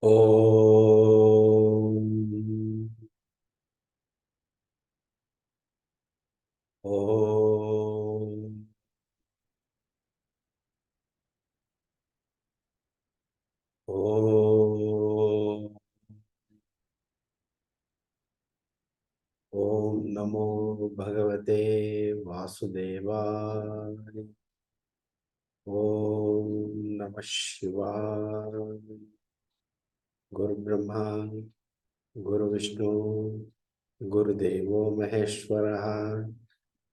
Om. Om. Om. Om Namo Bhagavate Vasudevaya. Om Namah Shivaya. Guru Brahma, Guru Vishnu, Guru Devo Maheshwaraha,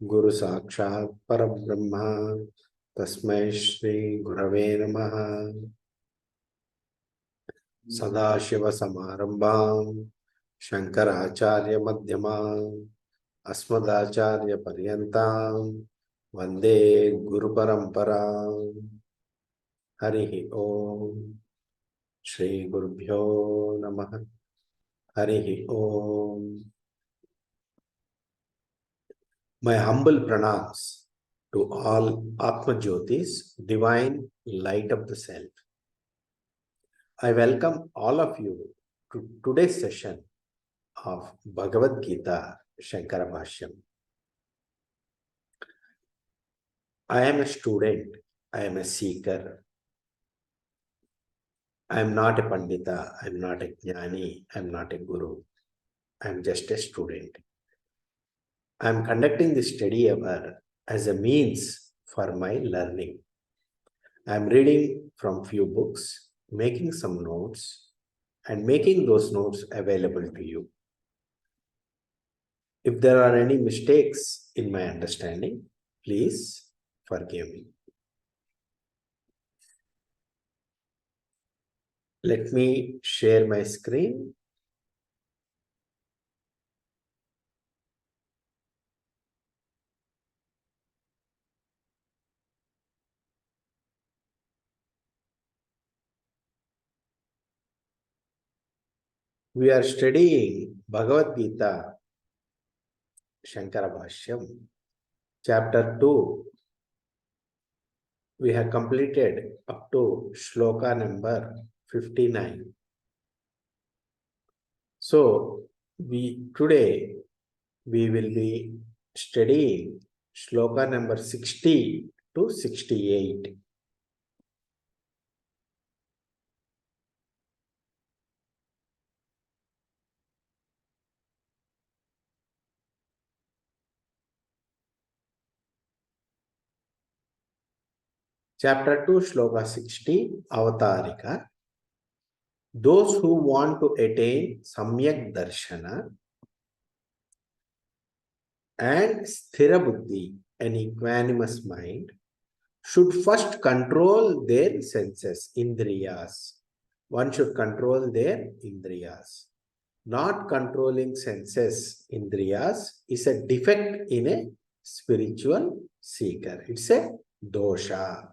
Guru Sakshat Parabrahma, Tasmai Shri Gurave Namaha. Sadashiv समारंभां Shankaracharya मध्यमां अस्मदाचार्य पर्यन्तां वंदे गुरु परंपरां। हरि ओम श्री गुरुभ्यो नमः। हरि ओम। My humble pranams to all Atma Jyotis, divine light of the self. I welcome all of you to today's session of Bhagavad Gita Shankara Bhashyam. I am a student, I am a seeker. I am not a Pandita, I am not a Jnani, I am not a Guru. I am just a student. I am conducting this study hour as a means for my learning. I am reading from few books, making some notes, and making those notes available to you. If there are any mistakes in my understanding, please forgive me. Let me share my screen. We are studying Bhagavad Gita Shankara Bhashyam, Chapter 2. We have completed up to Shloka number 59. So, today we will be studying Shloka number 60 to 68. Chapter 2, Shloka 60, Avatarika. Those who want to attain Samyak Darshana and Sthira Buddhi, an equanimous mind, should first control their senses, indriyas. One should control their indriyas. Not controlling senses, indriyas, is a defect in a spiritual seeker. It's a dosha.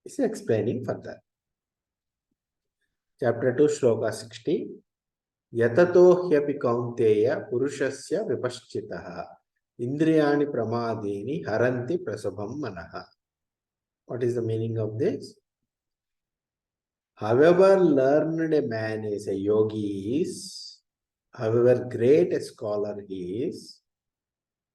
It's explaining further. Chapter 2, Shloka 60. Yatato hyapi kaunteya purushasya vipaschitaha indriyani pramadini haranti prasabham manaha. What is the meaning of this? However learned a man is, a yogi is, however great a scholar he is,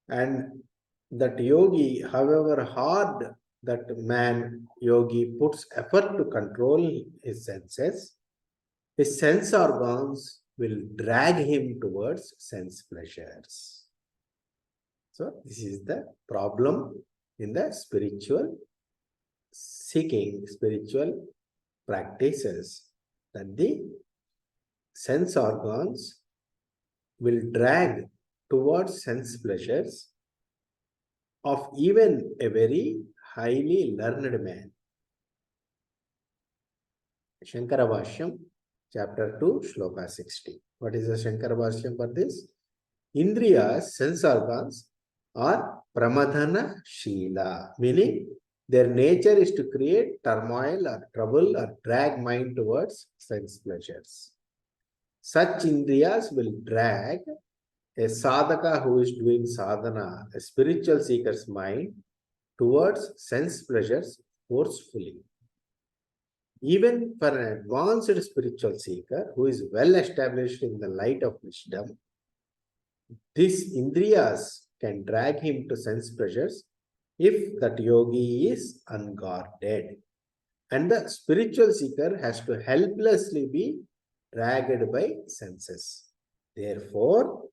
and that yogi, however hard that man, yogi, puts effort to control his senses, his sense organs will drag him towards sense pleasures. So this is the problem in the spiritual seeking, spiritual practices, that the sense organs will drag towards sense pleasures of even a very highly learned man. Shankara Bhashyam, Chapter 2, Shloka 60. What is the Shankara Bhashyam for this? Indriyas, sense organs, are pramadhana shila, meaning their nature is to create turmoil or trouble or drag mind towards sense pleasures. Such indriyas will drag a sadhaka who is doing sadhana, a spiritual seeker's mind, towards sense pleasures forcefully. Even for an advanced spiritual seeker who is well established in the light of wisdom, these indriyas can drag him to sense pleasures if that yogi is unguarded. And the spiritual seeker has to helplessly be dragged by senses. Therefore,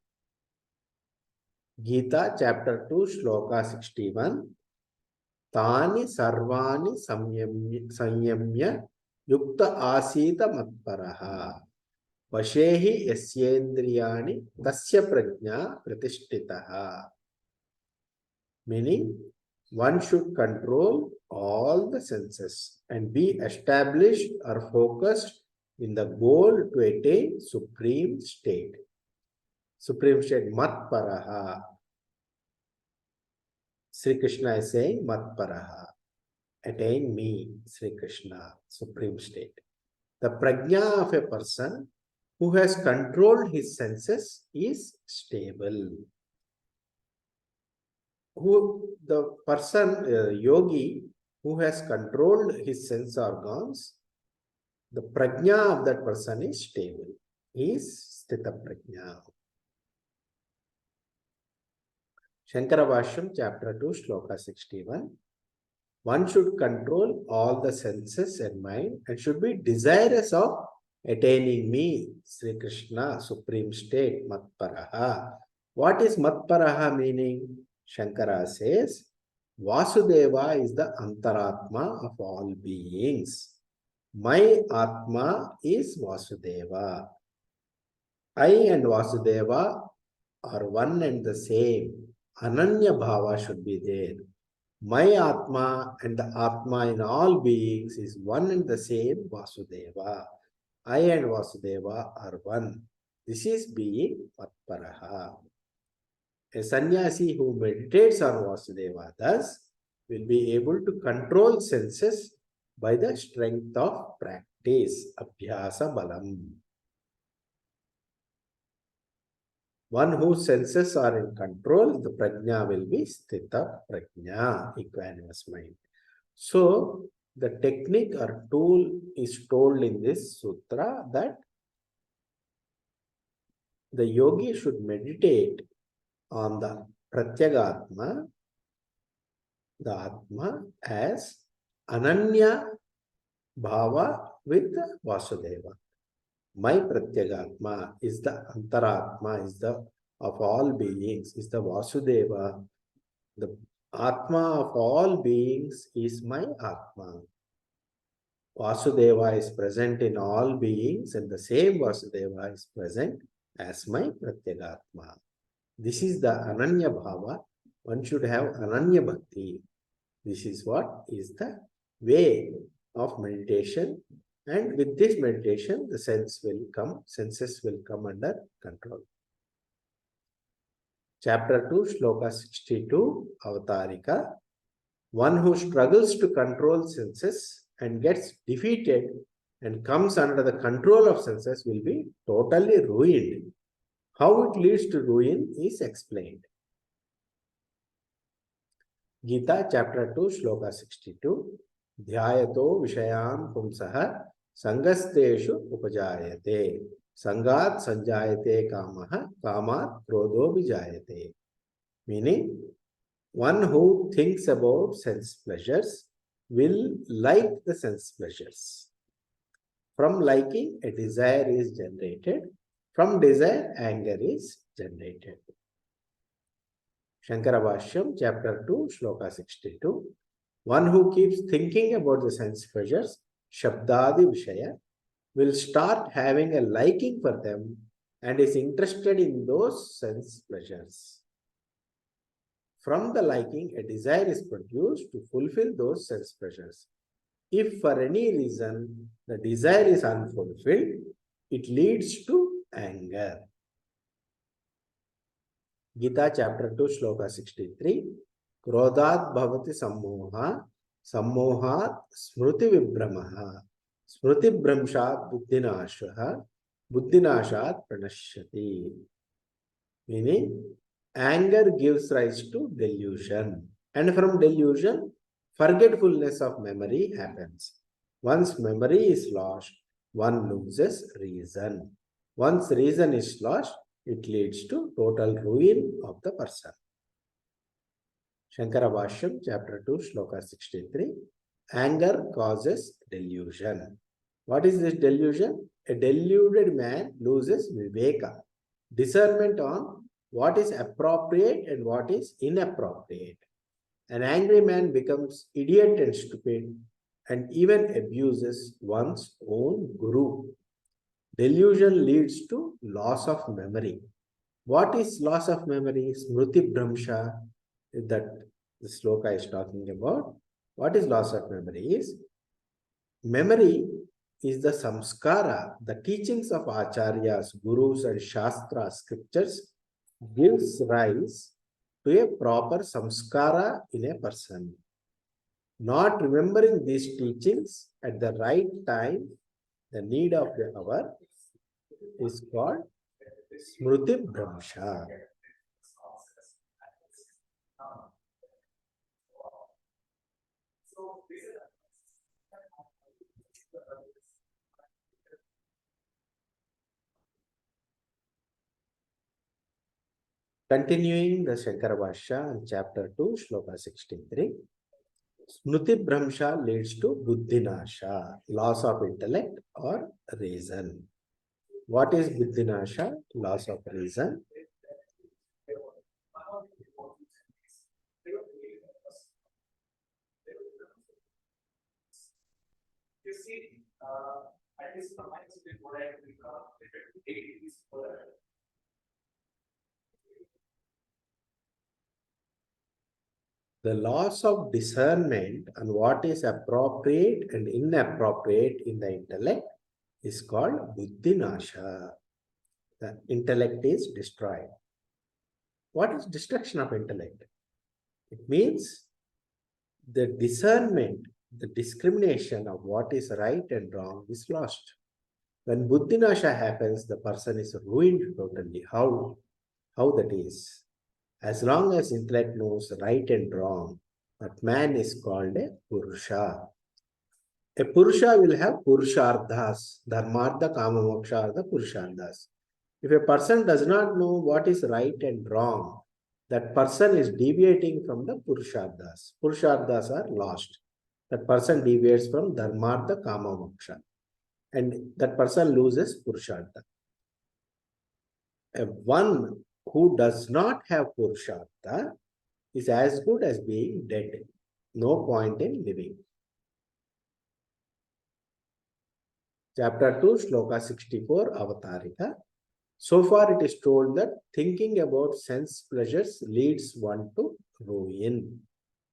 Gita chapter 2, shloka 61, Tani sarvani samyamya yukta asita matparaha. Vashehi yasyendriyani tasya prajna pratishtitaha. Meaning, one should control all the senses and be established or focused in the goal to attain supreme state. Supreme state, matparaha. Sri Krishna is saying, matparaha. Attain me, Sri Krishna, supreme state. The prajna of a person who has controlled his senses is stable. The person, yogi, who has controlled his sense organs, the prajna of that person is stable. He is sthita prajna. Shankara Bhashyam, chapter 2, shloka 61. One should control all the senses and mind and should be desirous of attaining me, Sri Krishna, supreme state, matparaha. What is matparaha meaning? Shankara says, Vasudeva is the antaratma of all beings. My Atma is Vasudeva. I and Vasudeva are one and the same. Ananya Bhava should be there. My Atma and the Atma in all beings is one and the same Vasudeva. I and Vasudeva are one. This is being Matparaha. A sannyasi who meditates on Vasudeva thus will be able to control senses by the strength of practice, Abhyasa Balam. One whose senses are in control, the prajna will be sthita prajna, equanimous mind. So, the technique or tool is told in this sutra that the yogi should meditate on the pratyagatma, the atma, as ananya bhava with Vasudeva. My pratyagatma is the antaratma, is the of all beings, is the Vasudeva. The atma of all beings is my atma. Vasudeva is present in all beings and the same Vasudeva is present as my pratyagatma. This is the ananya bhava. One should have ananya bhakti. This is what is the way of meditation. And with this meditation, the senses will come under control. Chapter 2, Shloka 62, Avatarika. One who struggles to control senses and gets defeated and comes under the control of senses will be totally ruined. How it leads to ruin is explained. Gita, chapter 2, Shloka 62. Dhyayato Vishayan Pumsaha Sangasteshu Upajayate. Sangat Sanjayate Kamaha Kamat Krodho Vijayate. Meaning, one who thinks about sense pleasures will like the sense pleasures. From liking, a desire is generated. From desire, anger is generated. Shankara Bhashyam, chapter 2, shloka 62. One who keeps thinking about the sense pleasures, Shabdadi Vishaya, will start having a liking for them and is interested in those sense pleasures. From the liking, a desire is produced to fulfill those sense pleasures. If for any reason the desire is unfulfilled, it leads to anger. Gita chapter 2, shloka 63. Krodhat bhavati sammoha, sammohat smruti vibramaha, smruti bhramshat buddhinashaha, buddhinashat pranashyati. Meaning, anger gives rise to delusion. And from delusion, forgetfulness of memory happens. Once memory is lost, one loses reason. Once reason is lost, it leads to total ruin of the person. Shankara Bhashyam, chapter 2, shloka 63. Anger causes delusion. What is this delusion? A deluded man loses viveka, discernment on what is appropriate and what is inappropriate. An angry man becomes idiot and stupid and even abuses one's own guru. Delusion leads to loss of memory. What is loss of memory? Smriti Bhramsha, that the sloka is talking about. What is loss of memory? Is memory is the samskara, the teachings of acharyas, gurus, and shastra scriptures gives rise to a proper samskara in a person. Not remembering these teachings at the right time, the need of the hour, is called Smriti Bhramsha. Continuing the Shankara Bhashya in chapter 2, shloka 63. Smriti Bhramsha leads to Buddhinasha, loss of intellect or reason. What is Buddhinasha? Loss of reason. The loss of discernment on what is appropriate and inappropriate in the intellect is called Buddhinasha. The intellect is destroyed. What is destruction of intellect? It means the discernment, the discrimination of what is right and wrong is lost. When Buddhinasha happens, the person is ruined totally. How that is? As long as intellect knows right and wrong, that man is called a Purusha. A Purusha will have Purusharthas, Dharmartha, Kama, Moksha are the Purusharthas. If a person does not know what is right and wrong, that person is deviating from the Purusharthas. Purusharthas are lost. That person deviates from Dharmartha, Kama, Moksha. And that person loses Purushartha. One who does not have Purushartha is as good as being dead. No point in living. Chapter 2, Shloka 64, Avatarika. So far it is told that thinking about sense pleasures leads one to ruin.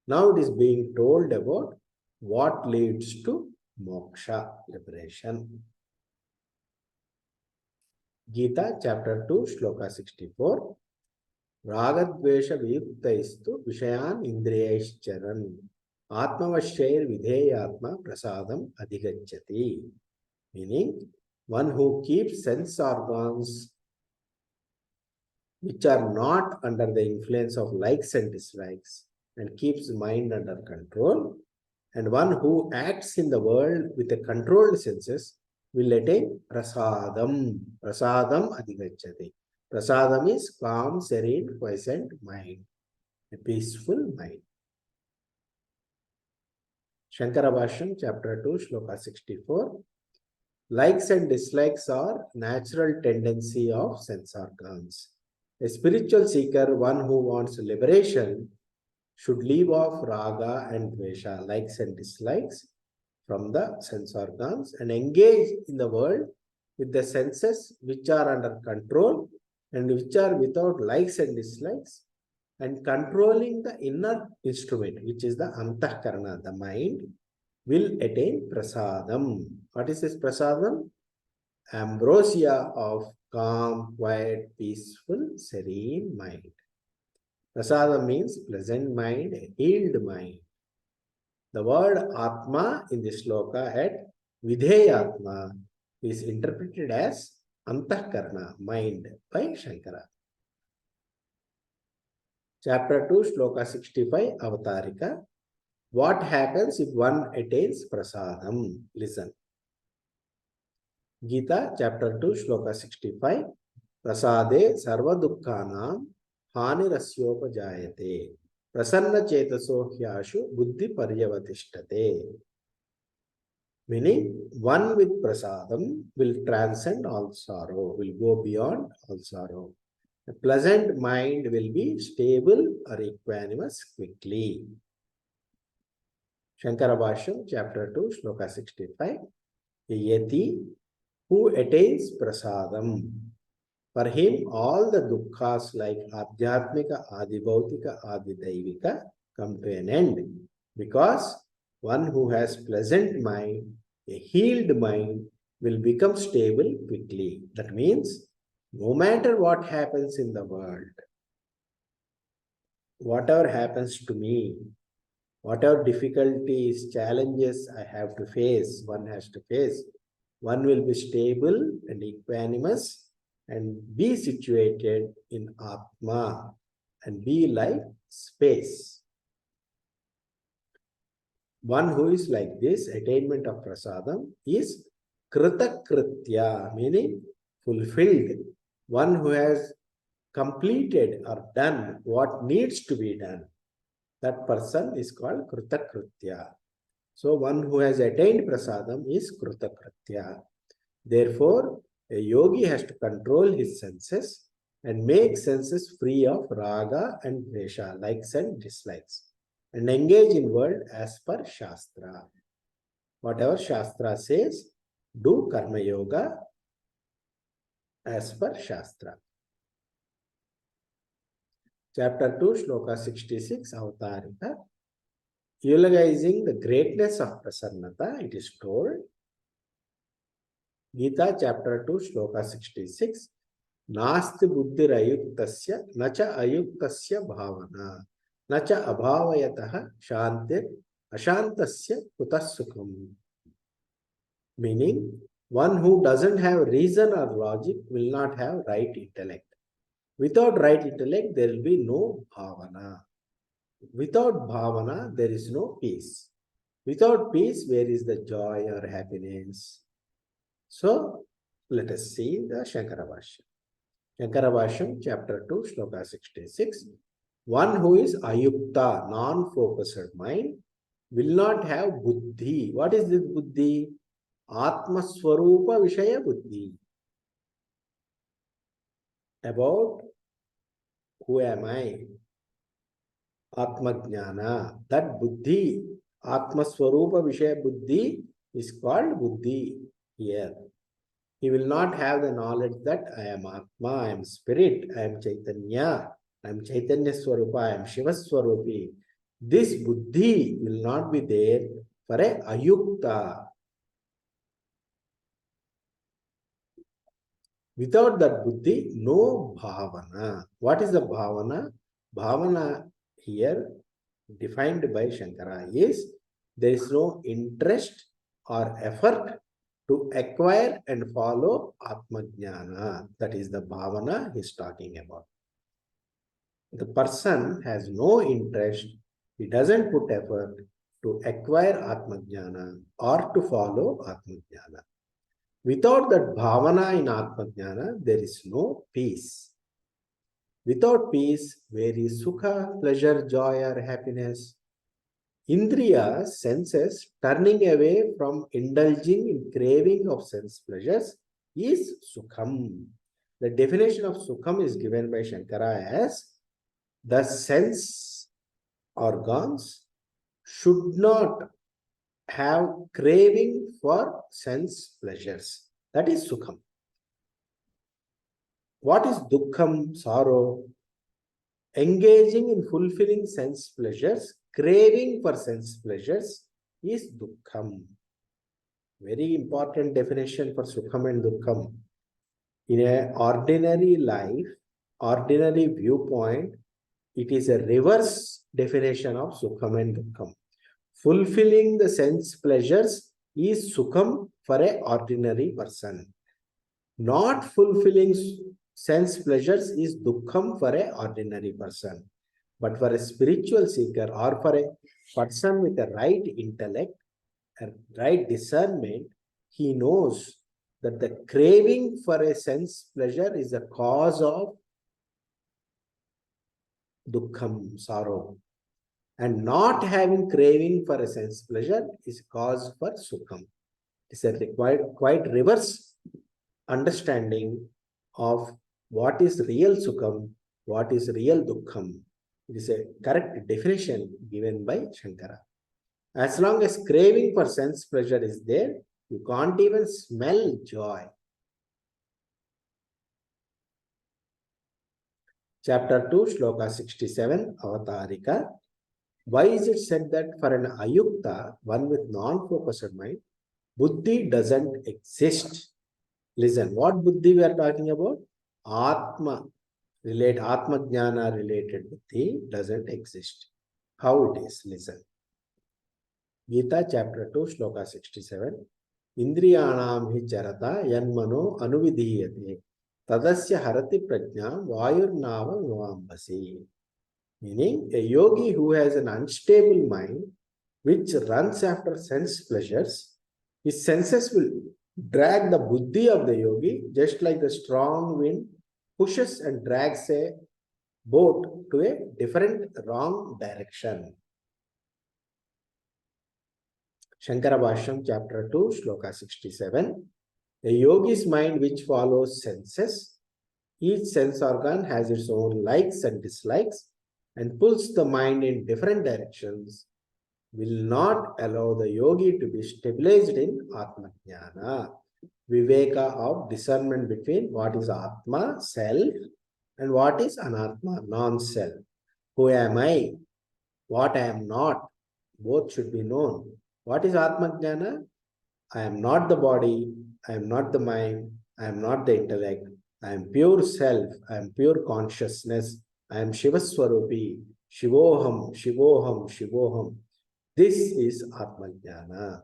Now it is being told about what leads to moksha, liberation. Gita, chapter 2, Shloka 64. Ragadvesha viyuktaistu vishayan indriyaischaran atmavashair vidheyatma prasadam adhigacchati. Meaning, one who keeps sense organs which are not under the influence of likes and dislikes and keeps mind under control, and one who acts in the world with a controlled senses will attain prasadam. Prasadam adhigacchati. Prasadam is calm, serene, quiescent mind, a peaceful mind. Shankara Bhashyam, chapter 2, shloka 64. Likes and dislikes are natural tendency of sense organs. A spiritual seeker, one who wants liberation, should leave off raga and dvesha, likes and dislikes, from the sense organs and engage in the world with the senses which are under control and which are without likes and dislikes, and controlling the inner instrument, which is the antahkarana, the mind, will attain prasadam. What is this prasadam? Ambrosia of calm, quiet, peaceful, serene mind. Prasadam means pleasant mind, a healed mind. The word Atma in this sloka at Vidheyatma is interpreted as Antahkarana, mind, by Shankara. Chapter 2, Shloka 65, Avatarika. What happens if one attains prasadam? Listen. Gita chapter 2 shloka 65. Prasade sarva dukkhanam hanirasyopajayate. Prasanna chetaso hyashu buddhi paryavatishtate. Meaning, one with prasadam will transcend all sorrow, will go beyond all sorrow. A pleasant mind will be stable or equanimous quickly. Shankara Bhashyam, chapter 2, shloka 65. Yati, who attains prasadam, for him all the dukkhas like adhyatmika, adibhautika, adidaivika come to an end. Because one who has pleasant mind, a healed mind, will become stable quickly. That means, no matter what happens in the world, whatever happens to me, whatever difficulties, challenges I have to face, one has to face, one will be stable and equanimous and be situated in Atma and be like space. One who is like this, attainment of prasadam, is kritakritya, meaning fulfilled. One who has completed or done what needs to be done. That person is called kritakritya. So one who has attained prasadam is kritakritya. Therefore, a yogi has to control his senses and make senses free of raga and dvesha, likes and dislikes, and engage in world as per Shastra. Whatever Shastra says, do karma yoga as per Shastra. Chapter 2, Shloka 66, Avatarika. Eulogizing the greatness of Prasannata, it is told, Gita chapter 2, Shloka 66, Nasti buddhirayuktasya nacha ayuktasya bhavana nacha abhavayataha shantir ashantasya kutassukham. Meaning, one who doesn't have reason or logic will not have right intellect. Without right intellect, there will be no bhavana. Without bhavana, there is no peace. Without peace, where is the joy or happiness? So, let us see the Shankara Bhashyam. Shankara Bhashyam, chapter 2, shloka 66. One who is ayukta, non-focused mind, will not have buddhi. What is this buddhi? Atma Swarupa Vishaya Buddhi. About who am I? Atma Jnana. That buddhi, Atma Swarupa Vishaya Buddhi is called buddhi here. He will not have the knowledge that I am Atma, I am Spirit, I am Chaitanya, I am Chaitanya Swarupa, I am Shiva Swarupi. This buddhi will not be there for a ayukta. Without that buddhi, no bhavana. What is the bhavana? Bhavana here, defined by Shankara, is there is no interest or effort to acquire and follow Atmajnana. That is the bhavana he is talking about. The person has no interest, he doesn't put effort to acquire Atmajnana or to follow Atmajnana. Without that bhavana in Atmajnana, there is no peace. Without peace, where is sukha, pleasure, joy, or happiness? Indriya, senses, turning away from indulging in craving of sense pleasures is sukham. The definition of sukham is given by Shankara as the sense organs should not have craving for sense pleasures. That is sukham. What is dukkham, sorrow? Engaging in fulfilling sense pleasures, craving for sense pleasures is dukkham. Very important definition for sukham and dukkham. In an ordinary life, ordinary viewpoint, it is a reverse definition of sukham and dukkham. Fulfilling the sense pleasures is sukham for an ordinary person. Not fulfilling sense pleasures is dukkham for an ordinary person. But for a spiritual seeker or for a person with a right intellect, a right discernment, he knows that the craving for a sense pleasure is the cause of dukkham, sorrow. And not having craving for a sense pleasure is cause for sukham. It's a quite reverse understanding of what is real sukham, what is real dukkham. It is a correct definition given by Shankara. As long as craving for sense pleasure is there, you can't even smell joy. Chapter 2, Shloka 67, Avatarika. Why is it said that for an ayukta, one with non-focused mind, buddhi doesn't exist? Listen, what buddhi we are talking about? Atma jnana related buddhi doesn't exist. How it is? Listen. Gita chapter 2, Shloka 67. Indriyanam hi charata yanmano anuvidhiyate tadasya harati prajna vayurnava vivambasi. Meaning, a yogi who has an unstable mind, which runs after sense pleasures, his senses will drag the buddhi of the yogi, just like the strong wind pushes and drags a boat to a different wrong direction. Shankara Bhashyam, chapter 2, Shloka 67. A yogi's mind which follows senses, each sense organ has its own likes and dislikes, and pulls the mind in different directions, will not allow the yogi to be stabilized in Atma Jnana, Viveka of discernment between what is Atma, self, and what is Anatma, non-self. Who am I? What I am not? Both should be known. What is Atma Jnana? I am not the body, I am not the mind, I am not the intellect, I am pure self, I am pure consciousness, I am Shivaswarupi, Shivoham, Shivoham, Shivoham. This is Atma Jnana.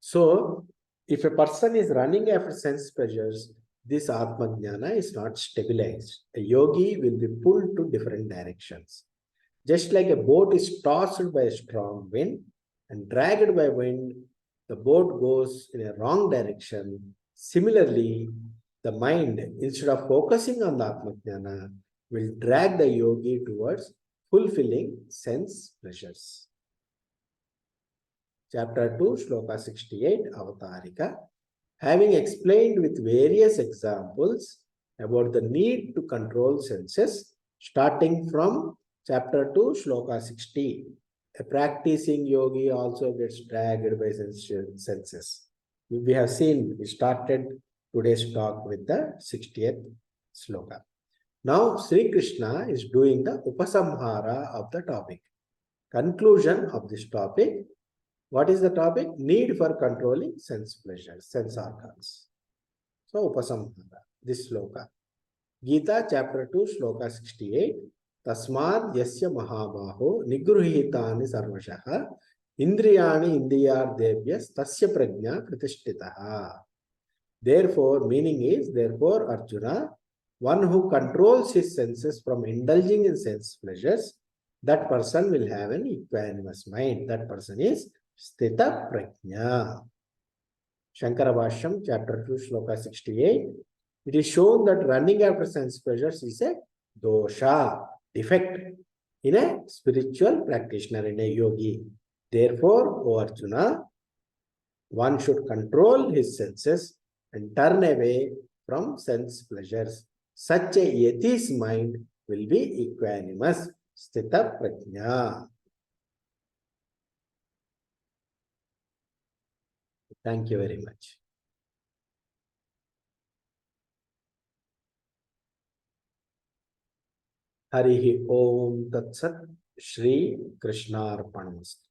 So, if a person is running after sense pleasures, this Atma Jnana is not stabilized. A yogi will be pulled to different directions. Just like a boat is tossed by a strong wind and dragged by wind, the boat goes in a wrong direction. Similarly, the mind, instead of focusing on the Atma Jnana, will drag the yogi towards fulfilling sense pleasures. Chapter 2, Shloka 68, Avatarika. Having explained with various examples about the need to control senses, starting from Chapter 2, Shloka 60. A practicing yogi also gets dragged by senses. We have seen, we started today's talk with the 60th Shloka. Now, Sri Krishna is doing the Upasamhara of the topic. Conclusion of this topic. What is the topic? Need for controlling sense pleasures, sense organs. So, Upasamhara, this Shloka. Gita chapter 2, Shloka 68. Tasmad yasya mahabaho nigruhitani sarvashaha indriyani indriyardebhyas tasya prajna pratishtitaha. Therefore, meaning is, therefore, Arjuna, one who controls his senses from indulging in sense pleasures, that person will have an equanimous mind. That person is Sthita Prajna. Shankara Bhashyam, chapter 2, Shloka 68. It is shown that running after sense pleasures is a dosha, defect, in a spiritual practitioner, in a yogi. Therefore, O Arjuna, one should control his senses and turn away from sense pleasures. Such a yati's mind will be equanimous, Sthita Prajna. Thank you very much. Harihi Om Tat Sat Shri Krishnarpanamasti.